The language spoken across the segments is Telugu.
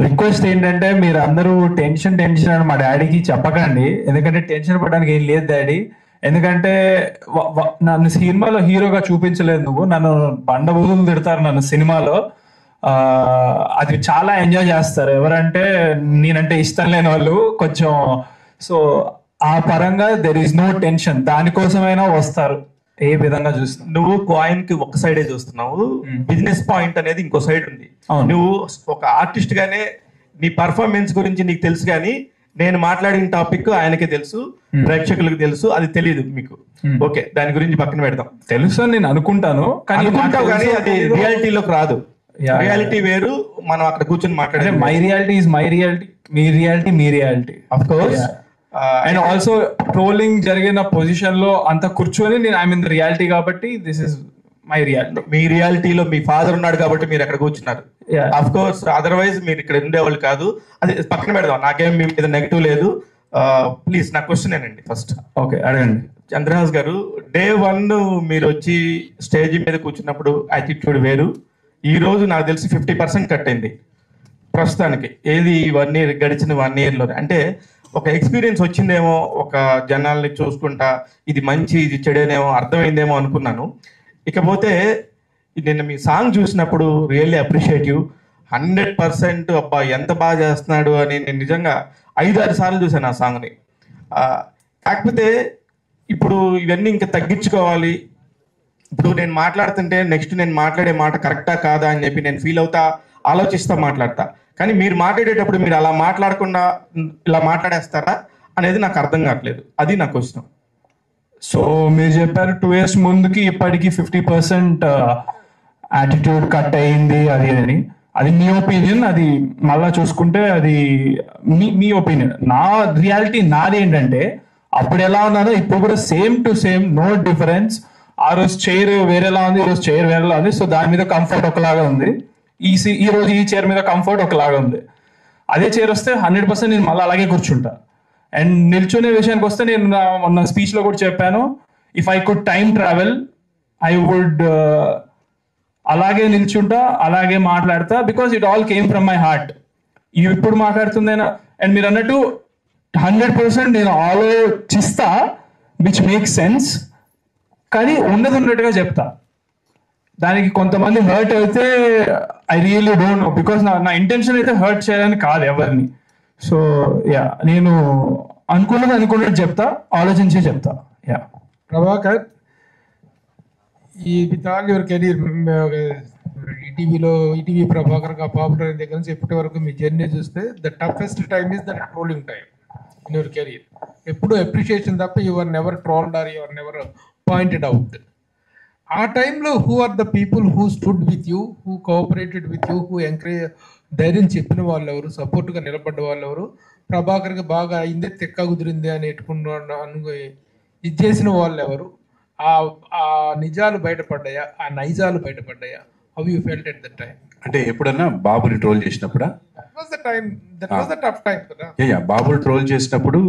రిక్వెస్ట్ ఏంటంటే మీరు అందరూ టెన్షన్ టెన్షన్ అని మా డాడీకి చెప్పకండి, ఎందుకంటే టెన్షన్ పడడానికి ఏం లేదు డాడీ. ఎందుకంటే నన్ను సినిమాలో హీరోగా చూపించలేదు నువ్వు, నన్ను బండ బూతులు తిడతారు నన్ను సినిమాలో. ఆ, అది చాలా ఎంజాయ్ చేస్తారు ఎవరంటే నేనంటే ఇష్టం లేని వాళ్ళు కొంచెం. సో ఆ పరంగా దెర్ ఈస్ నో టెన్షన్, దానికోసమైనా వస్తారు ఏ విధంగా చూస్తున్నా. నువ్వు కాయిన్ కి ఒక సైడే చూస్తున్నావు, బిజినెస్ పాయింట్ అనేది ఇంకో సైడ్ ఉంది. అవును. నువ్వు ఒక ఆర్టిస్ట్ గానే నీ పర్ఫార్మెన్స్ గురించి నీకు తెలుసు, కానీ నేను మాట్లాడిన టాపిక్ ఆయనకే తెలుసు, ప్రేక్షకులకు తెలుసు, అది తెలియదు మీకు. ఓకే, దాని గురించి పక్కన పెడదాం. తెలుసు అని నేను అనుకుంటాను, అనుకుంటావు కానీ అది రియాలిటీలోకి రాదు. రియాలిటీ వేరు, మనం అక్కడ కూర్చొని మాట్లాడే my reality is my reality, మీ రియాలిటీ మీ reality. Of course. And also trolling జరిగిన పొజిషన్ లో అంత కూర్చొని నేను ఐ మీన్ రియాలిటీ కాబట్టి దిస్ ఇస్ మై రియాలిటీ. మీ రియాలిటీలో మీ ఫాదర్ ఉన్నాడు కాబట్టి మీరు అక్కడ కూర్చున్నారు. ఆఫ్ కోర్స్, అదర్వైజ్ మీరు ఇక్కడ ఉండేవాళ్ళు కాదు. అది పక్కన పెడదాం, నాకేం మీ మీద నెగిటివ్ లేదు. ప్లీజ్ నా క్వశ్చన్ ఏనండి ఫస్ట్. ఓకే, అడగండి. చంద్రహాస్ గారు, డే 1 మీరు వచ్చి స్టేజ్ మీద కూర్చున్నప్పుడు యాటిట్యూడ్ వేరు. ఈ రోజు నాకు తెలిసి 50% కట్ అయింది ప్రస్తుతానికి. ఏది 1 year గడిచిన 1 yearలో అంటే ఒక ఎక్స్పీరియన్స్ వచ్చిందేమో, ఒక జనాల్ని చూసుకుంటా ఇది మంచి ఇది చెడేనేమో అర్థమైందేమో అనుకున్నాను. ఇకపోతే నిన్న మీ సాంగ్ చూసినప్పుడు రియల్లీ అప్రిషియేట్ యూ. 100% అబ్బా ఎంత బాగా చేస్తున్నాడు అని నేను నిజంగా 5-6 సార్లు చూసాను ఆ సాంగ్ని. కాకపోతే ఇప్పుడు ఇవన్నీ ఇంకా తగ్గించుకోవాలి. ఇప్పుడు నేను మాట్లాడుతుంటే నెక్స్ట్ నేను మాట్లాడే మాట కరెక్టా కాదా అని చెప్పి నేను ఫీల్ అవుతా, ఆలోచిస్తా మాట్లాడతా. కానీ మీరు మాట్లాడేటప్పుడు మీరు అలా మాట్లాడకుండా ఇలా మాట్లాడేస్తారా అనేది నాకు అర్థం కావట్లేదు. అది నా క్వశ్చన్. సో మీరు చెప్పారు 2 years ముందుకి ఇప్పటికి 50% యాటిట్యూడ్ కట్ అయింది అది అని. అది మీ ఒపీనియన్, అది మళ్ళా చూసుకుంటే అది మీ ఒపీనియన్. నా రియాలిటీ నాది ఏంటంటే అప్పుడు ఎలా ఉన్నానో ఇప్పుడు కూడా same to same, no difference. ఆ రోజు చైర్ వేరేలా ఉంది, ఈ రోజు చైర్ వేరేలా ఉంది. సో దాని మీద కంఫర్ట్ ఒకలాగా ఉంది, ఈ రోజు ఈ చైర్ మీద కంఫర్ట్ ఒకలాగా ఉంది. అదే చైర్ వస్తే 100% నేను మళ్ళీ అలాగే కూర్చుంటా. అండ్ నిల్చునే విషయానికి వస్తే నేను మొన్న స్పీచ్ లో కూడా చెప్పాను, if I could time travel I would అలాగే నిల్చుంటా, అలాగే మాట్లాడతా, because it all came from my heart. ఇప్పుడు మాట్లాడుతుందైనా అండ్ మీరు అన్నట్టు 100% నేను ఆలోచిస్తా, విచ్ మేక్ సెన్స్, కానీ ఉన్నది ఉన్నట్టుగా చెప్తా. దానికి కొంతమంది హర్ట్ అయితే I really don't know, because నా ఇంటెన్షన్ అయితే హర్ట్ చేయాలని కాదు ఎవరిని. సో యా, నేను అనుకున్నట్టు చెప్తా, ఆలోచించే చెప్తా. యా ప్రభాకర్, ఈ with all your career, ETV Prabhakar గా పాపులర్ అయిన దగ్గర నుంచి ఇప్పటి వరకు మీ జర్నీ చూస్తే the toughest time is the trolling time in your career. ఎప్పుడు అప్రిషియేషన్ తప్ప your never trolled or your never pointed out. ఆ టైంలో who are the people who stood with you, who cooperated with you, who encourage, ధైర్యం చెప్పిన వాళ్ళు ఎవరు, సపోర్ట్గా నిలబడ్డ వాళ్ళు ఎవరు, ప్రభాకర్కి బాగా అయిందే తెక్క కుదిరింది అని ఇది చేసిన వాళ్ళు ఎవరు, ఆ నిజాలు బయటపడ్డాయా, ఆ నైజాలు బయటపడ్డాయా? How you felt at that time? అంటే ఎప్పుడన్నా బాబుని ట్రోల్ చేసినప్పుడా? బాబుని ట్రోల్ చేసినప్పుడు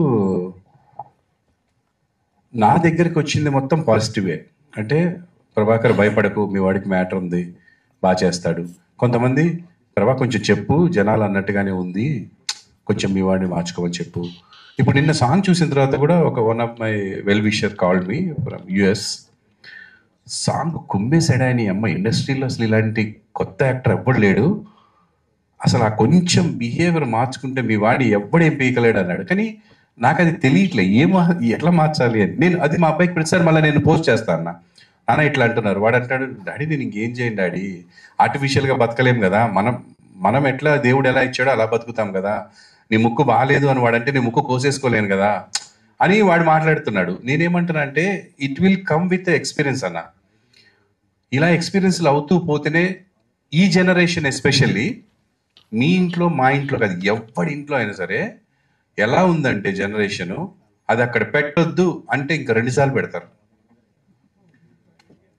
నా దగ్గరికి వచ్చింది మొత్తం పాజిటివే. అంటే ప్రభాకర్ భయపడకు, మీ వాడికి మ్యాటర్ ఉంది, బాగా చేస్తాడు. కొంతమంది ప్రభా కొంచెం చెప్పు, జనాలు అన్నట్టుగానే ఉంది, కొంచెం మీ వాడిని మార్చుకోమని చెప్పు. ఇప్పుడు నిన్న సాంగ్ చూసిన తర్వాత కూడా one of my well wisher called me from US. Song కుమ్మేశాడా అని, అమ్మ ఇండస్ట్రీలో అసలు ఇలాంటి కొత్త యాక్టర్ ఎవ్వడు లేడు, అసలు ఆ కొంచెం బిహేవియర్ మార్చుకుంటే మీ వాడి ఎవ్వడేం పీకలేడు అన్నాడు. కానీ నాకు అది తెలియట్లే, ఎట్లా మార్చాలి అని. నేను అది మా అబ్బాయికి ప్రతిసారి మళ్ళీ నేను పోస్ట్ చేస్తాను, నాన్న ఇట్లా అంటున్నారు. వాడు అంటాడు, డాడీ నేను ఇంకేం చేయండి డాడీ, ఆర్టిఫిషియల్గా బతకలేం కదా, మనం ఎట్లా దేవుడు ఎలా ఇచ్చాడో అలా బతుకుతాం కదా, నీ ముక్కు బాగాలేదు అని వాడంటే నీ ముక్కు కోసేసుకోలేను కదా అని వాడు మాట్లాడుతున్నాడు. నేనేమంటున్నా అంటే it will come with experience అన్న. ఇలా ఎక్స్పీరియన్స్లు అవుతూ పోతేనే ఈ జనరేషన్, ఎస్పెషల్లీ మీ ఇంట్లో మా ఇంట్లో కాదు, ఎవరి ఇంట్లో అయినా సరే ఎలా ఉందంటే జనరేషను, అది అక్కడ పెట్టొద్దు అంటే ఇంక 2 సార్లు పెడతారు.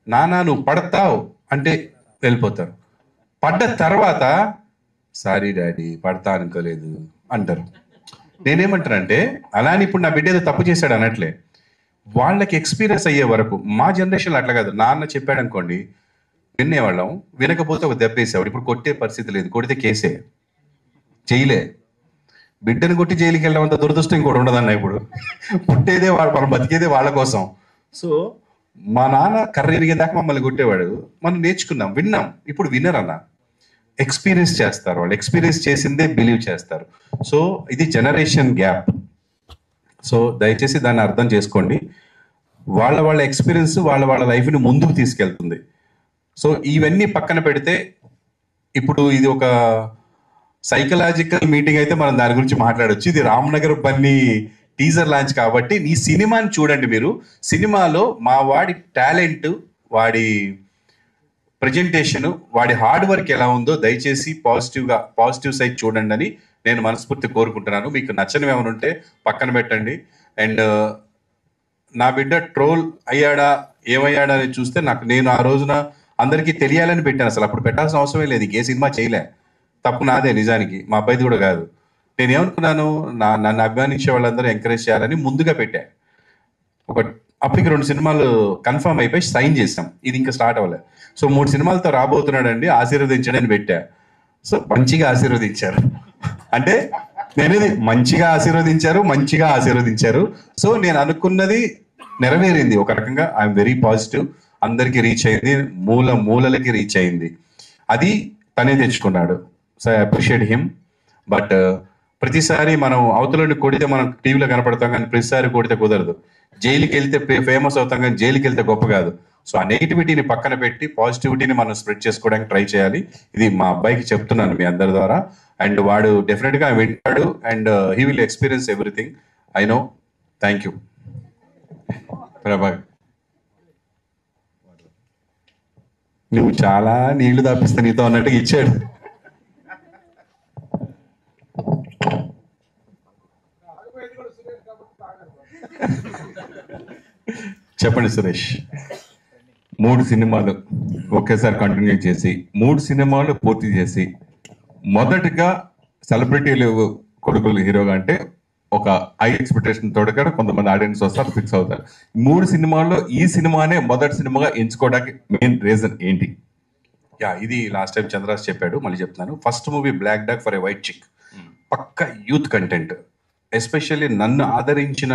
నానా నువ్వు పడతావు అంటే వెళ్ళిపోతారు. పడ్డ తర్వాత సారీ డాడీ పడతా అనుకోలేదు అంటారు. నేనేమంటానంటే అలా అని ఇప్పుడు నా బిడ్డ ఏదో తప్పు చేశాడు అనట్లే, వాళ్ళకి ఎక్స్పీరియన్స్ అయ్యే వరకు. మా జనరేషన్లో అట్లా కాదు, నాన్న చెప్పాడు అనుకోండి వినేవాళ్ళం, వినకపోతే ఒక దెబ్బ వేసేవాడు. ఇప్పుడు కొట్టే పరిస్థితి లేదు, కొడితే కేసే. చేయలే. బిడ్డను కొట్టి జైలుకి వెళ్ళడం అంత దురదృష్టం ఇంకోటి ఉండదన్న. ఇప్పుడు పుట్టేదే మనం బతికేదే వాళ్ళ కోసం. సో మా నాన్న కర్ర ఎరిగేదాకా మమ్మల్ని కొట్టేవాడు, మనం నేర్చుకున్నాం, విన్నాం. ఇప్పుడు వినర్ అన్న, ఎక్స్పీరియన్స్ చేస్తారు వాళ్ళు, ఎక్స్పీరియన్స్ చేసిందే బిలీవ్ చేస్తారు. సో ఇది జనరేషన్ గ్యాప్. సో దయచేసి దాన్ని అర్థం చేసుకోండి. వాళ్ళ ఎక్స్పీరియన్స్ వాళ్ళ లైఫ్ని ముందుకు తీసుకెళ్తుంది. సో ఇవన్నీ పక్కన పెడితే ఇప్పుడు ఇది ఒక సైకలాజికల్ మీటింగ్ అయితే మనం దాని గురించి మాట్లాడొచ్చు. ఇది రామ్నగర్ బన్నీ టీజర్ లాంచ్ కాబట్టి ఈ సినిమాని చూడండి మీరు. సినిమాలో మా వాడి టాలెంట్, వాడి ప్రజెంటేషన్, వాడి హార్డ్ వర్క్ ఎలా ఉందో దయచేసి పాజిటివ్ సైడ్ చూడండి అని నేను మనస్ఫూర్తి కోరుకుంటున్నాను. మీకు నచ్చనివి ఏమైనా ఉంటే పక్కన పెట్టండి. అండ్ నా బిడ్డ ట్రోల్ అయ్యాడా ఏమయ్యాడా అని చూస్తే నేను ఆ రోజున అందరికీ తెలియాలని పెట్టాను. అసలు అప్పుడు పెట్టాల్సిన అవసరమే లేదు. ఏ సినిమా చేయలే, తప్పు నాదే నిజానికి, మా అబ్బాయిది కూడా కాదు. నేను ఏమనుకున్నాను, నన్ను అభిమానించే వాళ్ళందరూ ఎంకరేజ్ చేయాలని ముందుగా పెట్టా. అప్పటికి 2 సినిమాలు కన్ఫర్మ్ అయిపోయి సైన్ చేసాం. ఇది ఇంకా స్టార్ట్ అవ్వలేదు. సో 3 సినిమాలతో రాబోతున్నాడండి, ఆశీర్వదించండి అని పెట్టా. సో మంచిగా ఆశీర్వదించారు. అంటే నేనేది మంచిగా ఆశీర్వదించారు. సో నేను అనుకున్నది నెరవేరింది ఒక రకంగా. I'm very positive. అందరికీ రీచ్ అయింది, మూలలకి రీచ్ అయింది. అది తనే తెచ్చుకున్నాడు. So I appreciate him. But ప్రతిసారి మనం అవతలని కొడితే మనం టీవీలో కనపడతాం, కానీ ప్రతిసారి కొడితే కుదరదు. జైలుకి వెళ్తే ఫేమస్ అవుతాం, కానీ జైలుకి వెళ్తే గొప్ప కాదు. సో ఆ నెగిటివిటీని పక్కన పెట్టి పాజిటివిటీని మనం స్ప్రెడ్ చేసుకోవడానికి ట్రై చేయాలి. ఇది మా అబ్బాయికి చెప్తున్నాను మీ అందరి ద్వారా. అండ్ వాడు డెఫినెట్ గా వింటాడు. And he will experience everything, I know. Thank you. Prabhakar, నువ్వు చాలా నీళ్లు దాపిస్తా నీతో అన్నట్టుగా ఇచ్చాడు. చెప్పండి సురేష్. 3 సినిమాలు ఒకేసారి కంటిన్యూ చేసి 3 సినిమాలు పూర్తి చేసి మొదటిగా సెలబ్రిటీలు కొడుకులు హీరోగా అంటే ఒక హై ఎక్స్పెక్టేషన్ తోడుగా కొంతమంది ఆడియన్స్ వస్తారు, ఫిక్స్ అవుతారు. 3 సినిమాల్లో ఈ సినిమానే మొదటి సినిమాగా ఎంచుకోవడానికి మెయిన్ రీజన్ ఏంటి? ఇది లాస్ట్ టైం చంద్రాస్ చెప్పాడు, మళ్ళీ చెప్తున్నాను. First movie black dog for a white chick, పక్క యూత్ కంటెంట్. ఎస్పెషల్లీ నన్ను ఆదరించిన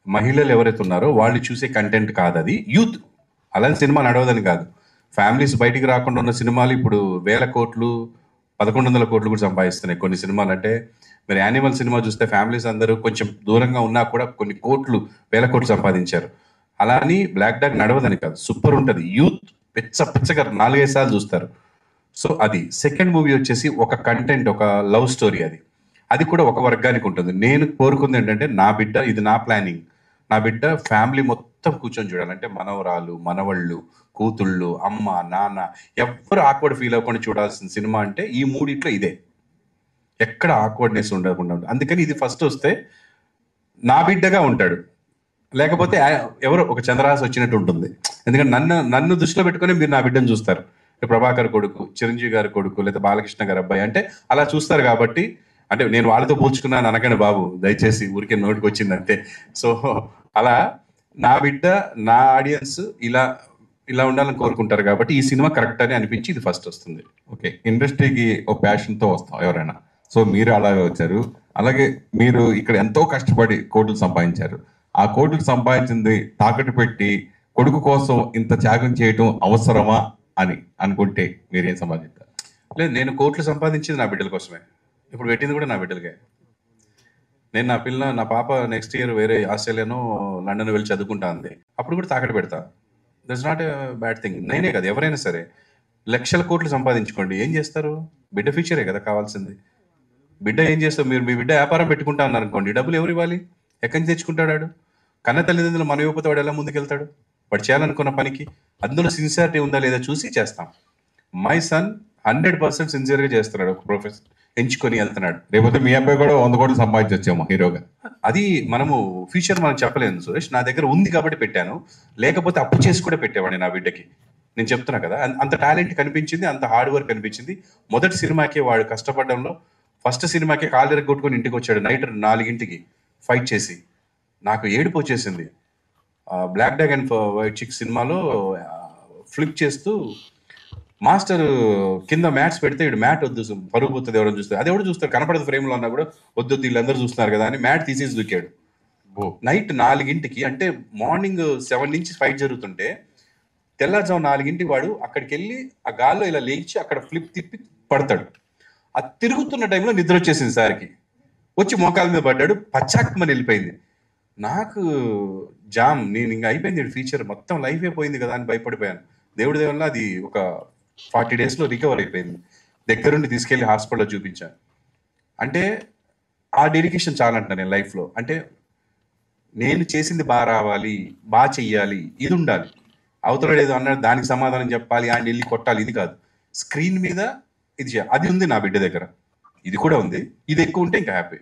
మహిళలు ఎవరైతే ఉన్నారో వాళ్ళు చూసే కంటెంట్ కాదు అది. యూత్ అలాంటి సినిమా నడవదని కాదు. ఫ్యామిలీస్ బయటికి రాకుండా ఉన్న సినిమాలు ఇప్పుడు 1000 కోట్లు 1100 కోట్లు కూడా సంపాదిస్తున్నాయి కొన్ని సినిమాలు. అంటే మీరు యానిమల్ సినిమా చూస్తే ఫ్యామిలీస్ అందరూ కొంచెం దూరంగా ఉన్నా కూడా కొన్ని కోట్లు 1000 కోట్లు సంపాదించారు. అలా అని బ్లాక్ డాగ్ నడవదని కాదు, సూపర్ ఉంటుంది. యూత్ పిచ్చగా 4-5 సార్లు చూస్తారు. సో అది. సెకండ్ మూవీ వచ్చేసి ఒక కంటెంట్, ఒక లవ్ స్టోరీ. అది కూడా ఒక వర్గానికి ఉంటుంది. నేను కోరుకుంది ఏంటంటే నా బిడ్డ, ఇది నా ప్లానింగ్, నా బిడ్డ ఫ్యామిలీ మొత్తం కూర్చొని చూడాలంటే మనవరాలు, మనవళ్ళు, కూతుళ్ళు, అమ్మ, నాన్న ఎవ్వరు ఆక్వర్డ్ ఫీల్ అవ్వకుండా చూడాల్సిన సినిమా అంటే ఈ 3 ఇదే. ఎక్కడ ఆక్వర్డ్నెస్ ఉండకుండా. అందుకని ఇది ఫస్ట్ వస్తే నా బిడ్డగా ఉంటాడు, లేకపోతే ఎవరో ఒక చంద్రహాస్ వచ్చినట్టు ఉంటుంది. ఎందుకంటే నన్ను దృష్టిలో పెట్టుకుని మీరు నా బిడ్డను చూస్తారు. ప్రభాకర్ కొడుకు, చిరంజీవి గారి కొడుకు, లేదా బాలకృష్ణ గారి అబ్బాయి అంటే అలా చూస్తారు. కాబట్టి అంటే నేను వాళ్ళతో పోల్చుకున్నాను అనకండి బాబు, దయచేసి, ఊరికే నోటికి వచ్చింది అంతే. సో అలా నా బిడ్డ, నా ఆడియన్స్ ఇలా ఉండాలని కోరుకుంటారు. కాబట్టి ఈ సినిమా కరెక్ట్ అని అనిపించి ఇది ఫస్ట్ వస్తుంది. ఓకే, ఇండస్ట్రీకి ఒక ప్యాషన్తో వస్తాం ఎవరైనా. సో మీరు అలాగే వచ్చారు. అలాగే మీరు ఇక్కడ ఎంతో కష్టపడి కోట్లు సంపాదించారు. ఆ కోట్లు సంపాదించింది తాకట్టు పెట్టి కొడుకు కోసం ఇంత త్యాగం చేయటం అవసరమా అని అనుకుంటే మీరేం సంపాదించారు? లేదు, నేను కోట్లు సంపాదించింది నా బిడ్డల కోసమే. ఇప్పుడు పెట్టింది కూడా నా బిడ్డలకే. నేను నా పాప నెక్స్ట్ ఇయర్ వేరే ఆస్ట్రేలియాను లండన్ వెళ్ళి చదువుకుంటా అంది. అప్పుడు కూడా తాకట్టు పెడతా. That's not a bad thing. నేనే కదా, ఎవరైనా సరే లక్షల కోట్లు సంపాదించుకోండి, ఏం చేస్తారు? బిడ్డ ఫ్యూచరే కదా కావాల్సింది. బిడ్డ ఏం చేస్తారు? మీరు మీ బిడ్డ వ్యాపారం పెట్టుకుంటా అన్నారు అనుకోండి, డబ్బులు ఎవరు ఇవ్వాలి? ఎక్కడి నుంచి తెచ్చుకుంటాడు? వాడు కన్న తల్లిదండ్రులు మన ఇవ్వకపోతే వాడు ఎలా ముందుకెళ్తాడు? వాడు చేయాలనుకున్న పనికి అందులో సిన్సియారిటీ ఉందా లేదా చూసి చేస్తాం. మై సన్ 100% సిన్సియర్గా చేస్తున్నాడు, ఒక ప్రొఫెసర్ ఎంచుకొని వెళ్తున్నాడు. లేకపోతే మీ అబ్బాయి కూడా 100 కోట్లు సంపాదించొచ్చేమో హీరోగా. అది మనము ఫ్యూచర్ మనం చెప్పలేము సురేష్. నా దగ్గర ఉంది కాబట్టి పెట్టాను, లేకపోతే అప్పు చేసి కూడా పెట్టేవాడిని నా బిడ్డకి. నేను చెప్తున్నా కదా, అంత టాలెంట్ కనిపించింది, అంత హార్డ్ వర్క్ కనిపించింది. మొదటి సినిమాకి వాడు కష్టపడడంలో, ఫస్ట్ సినిమాకి కాలు ఎరగొట్టుకొని ఇంటికి వచ్చాడు నైట్ 4 ఫైట్ చేసి. నాకు ఏడుపు వచ్చేసింది. బ్లాక్ డాగ్ అండ్ వైట్ చిక్ సినిమాలో ఫ్లిప్ చేస్తూ మాస్టర్ కింద మ్యాట్స్ పెడితే ఇటు మ్యాట్ వద్దు పరుగు పోతుంది, ఎవరైనా చూస్తారు, అది ఎవరు చూస్తారు, కనపడదు ఫ్రేమ్లో అన్నా కూడా వద్దు వీళ్ళందరూ చూస్తున్నారు కదా అని మ్యాట్ తీసేసి దూకాడు. నైట్ 4కి, అంటే మార్నింగ్ 7 నుంచి ఫైట్ జరుగుతుంటే తెల్లారుజాము 4కి వాడు అక్కడికి వెళ్ళి ఆ గాల్లో ఇలా లేచి అక్కడ ఫ్లిప్ తిప్పి పడతాడు. ఆ తిరుగుతున్న టైంలో నిద్ర వచ్చేసింది సార్కి, వచ్చి మోకాల మీద పడ్డాడు, పచ్చాక్కమని వెళ్ళిపోయింది. నాకు జామ్, నేను ఇంకా అయిపోయింది ఫీచర్, మొత్తం లైఫ్ అయిపోయింది కదా అని భయపడిపోయాను. దేవుడి దేవుళ్ళ అది ఒక 40 డేస్లో రికవర్ అయిపోయింది. దగ్గరుండి తీసుకెళ్లి హాస్పిటల్లో చూపించాను. అంటే ఆ డెడికేషన్ చాలా అంటున్నాను నేను లైఫ్లో. అంటే నేను చేసింది బాగా రావాలి, బాగా చెయ్యాలి, ఇది ఉండాలి. అవతల ఏదో అన్నాడు దానికి సమాధానం చెప్పాలి, ఆయన వెళ్ళి కొట్టాలి, ఇది కాదు. స్క్రీన్ మీద ఇది అది ఉంది నా బిడ్డ దగ్గర, ఇది కూడా ఉంది, ఇది ఎక్కువ ఉంటే ఇంకా హ్యాపీ.